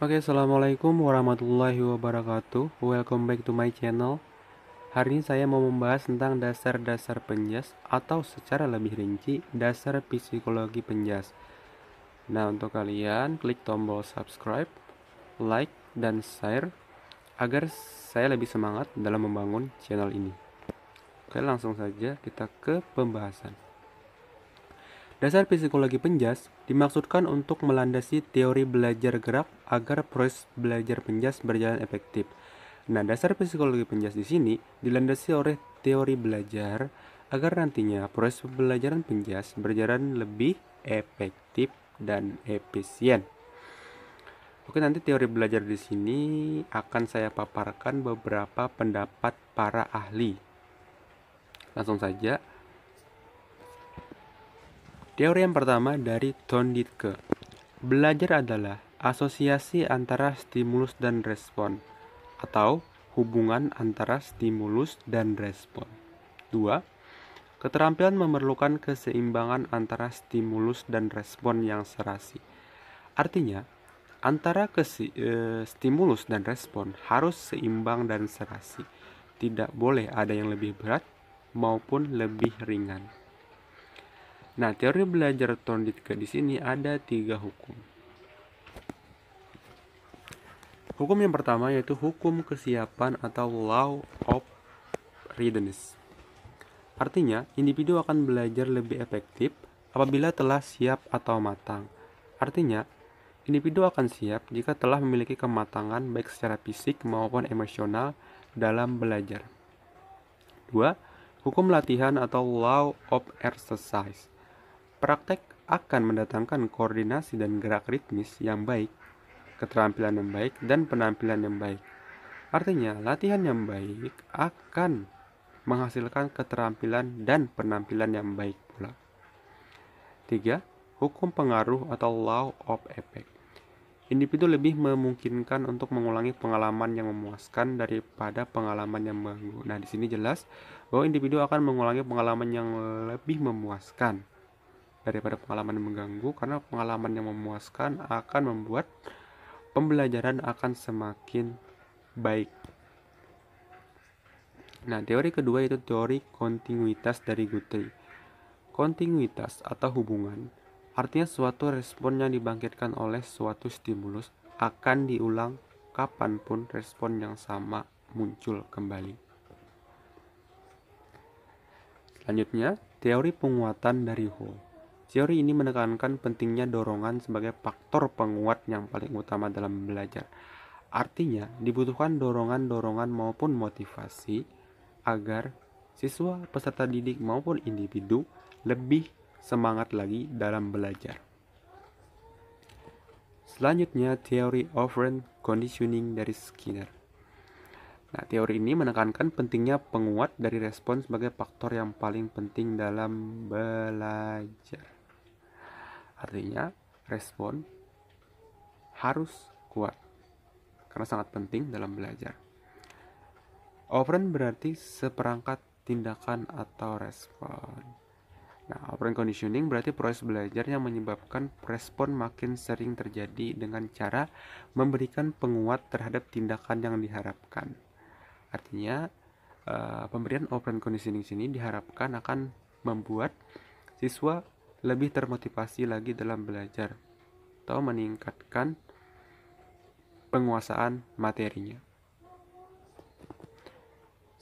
Oke, assalamualaikum warahmatullahi wabarakatuh. Welcome back to my channel. Hari ini saya mau membahas tentang dasar-dasar penjas atau secara lebih rinci dasar psikologi penjas. Nah, untuk kalian klik tombol subscribe, like, dan share agar saya lebih semangat dalam membangun channel ini. Oke, langsung saja kita ke pembahasan. Dasar psikologi penjas dimaksudkan untuk melandasi teori belajar gerak agar proses belajar penjas berjalan efektif. Nah, dasar psikologi penjas di sini dilandasi oleh teori belajar agar nantinya proses pembelajaran penjas berjalan lebih efektif dan efisien. Oke, nanti teori belajar di sini akan saya paparkan beberapa pendapat para ahli. Langsung saja. Teori yang pertama dari Thorndike. Belajar adalah asosiasi antara stimulus dan respon, atau hubungan antara stimulus dan respon. 2. Keterampilan memerlukan keseimbangan antara stimulus dan respon yang serasi. Artinya, antara stimulus dan respon harus seimbang dan serasi. Tidak boleh ada yang lebih berat maupun lebih ringan. Nah, teori belajar Thorndike di sini ada 3 hukum. Hukum yang pertama yaitu hukum kesiapan atau law of readiness. Artinya, individu akan belajar lebih efektif apabila telah siap atau matang. Artinya, individu akan siap jika telah memiliki kematangan baik secara fisik maupun emosional dalam belajar. 2. Hukum latihan atau law of exercise. Praktek akan mendatangkan koordinasi dan gerak ritmis yang baik, keterampilan yang baik, dan penampilan yang baik. Artinya, latihan yang baik akan menghasilkan keterampilan dan penampilan yang baik pula. 3. Hukum pengaruh atau law of effect. Individu lebih memungkinkan untuk mengulangi pengalaman yang memuaskan daripada pengalaman yang mengganggu. Nah, di sini jelas bahwa individu akan mengulangi pengalaman yang lebih memuaskan daripada pengalaman yang mengganggu, karena pengalaman yang memuaskan akan membuat pembelajaran akan semakin baik. Nah, teori kedua yaitu teori kontinuitas dari Guthrie. Kontinuitas atau hubungan artinya suatu respon yang dibangkitkan oleh suatu stimulus akan diulang kapanpun respon yang sama muncul kembali. Selanjutnya, teori penguatan dari Hall. Teori ini menekankan pentingnya dorongan sebagai faktor penguat yang paling utama dalam belajar. Artinya, dibutuhkan dorongan-dorongan maupun motivasi agar siswa, peserta didik maupun individu lebih semangat lagi dalam belajar. Selanjutnya, teori operant conditioning dari Skinner. Nah, teori ini menekankan pentingnya penguat dari respon sebagai faktor yang paling penting dalam belajar. Artinya, respon harus kuat karena sangat penting dalam belajar. Operant berarti seperangkat tindakan atau respon. Nah, operant conditioning berarti proses belajar yang menyebabkan respon makin sering terjadi dengan cara memberikan penguat terhadap tindakan yang diharapkan. Artinya, pemberian operant conditioning sini diharapkan akan membuat siswa lebih termotivasi lagi dalam belajar atau meningkatkan penguasaan materinya.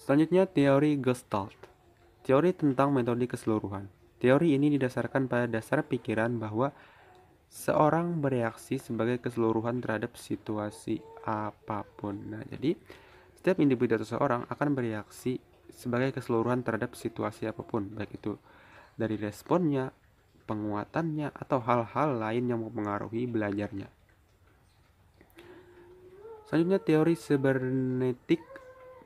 Selanjutnya, teori Gestalt. Teori tentang metode keseluruhan. Teori ini didasarkan pada dasar pikiran bahwa seorang bereaksi sebagai keseluruhan terhadap situasi apapun. Nah, jadi setiap individu atau seseorang akan bereaksi sebagai keseluruhan terhadap situasi apapun, baik itu dari responnya, penguatannya, atau hal-hal lain yang mempengaruhi belajarnya. Selanjutnya, teori sibernetik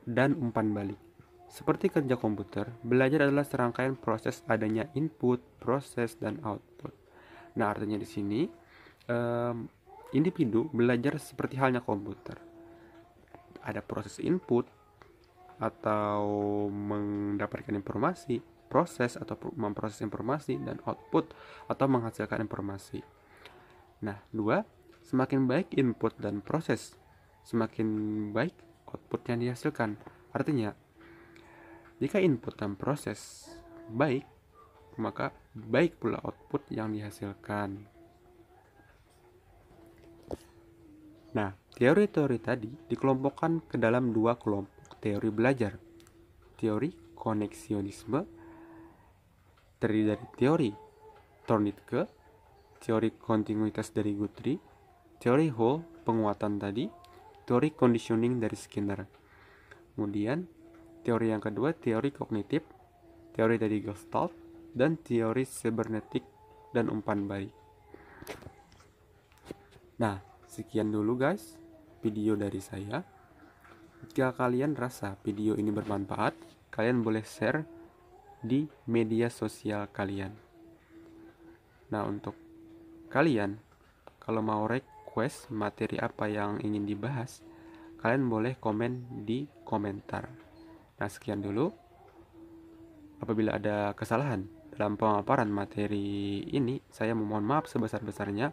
dan umpan balik. Seperti kerja komputer, belajar adalah serangkaian proses adanya input, proses, dan output. Nah, artinya di sini individu belajar seperti halnya komputer. Ada proses input atau mendapatkan informasi, proses atau memproses informasi, dan output atau menghasilkan informasi. Nah, 2. Semakin baik input dan proses, semakin baik output yang dihasilkan. Artinya, jika input dan proses baik, maka baik pula output yang dihasilkan. Nah, teori-teori tadi dikelompokkan ke dalam dua kelompok teori belajar. Teori koneksionisme terdiri dari teori Thorndike, teori kontinuitas dari Guthrie, teori Hall penguatan tadi, teori conditioning dari Skinner. Kemudian teori yang kedua teori kognitif, teori dari Gestalt, dan teori cybernetik dan umpan bayi. Nah, sekian dulu guys video dari saya. Jika kalian rasa video ini bermanfaat, kalian boleh share di media sosial kalian. Nah, untuk kalian kalau mau request materi apa yang ingin dibahas, kalian boleh komen di komentar. Nah, sekian dulu. Apabila ada kesalahan dalam pemaparan materi ini, saya memohon maaf sebesar-besarnya.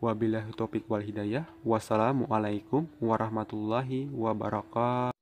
Wabillahi taufiq wal hidayah. Wassalamualaikum warahmatullahi wabarakatuh.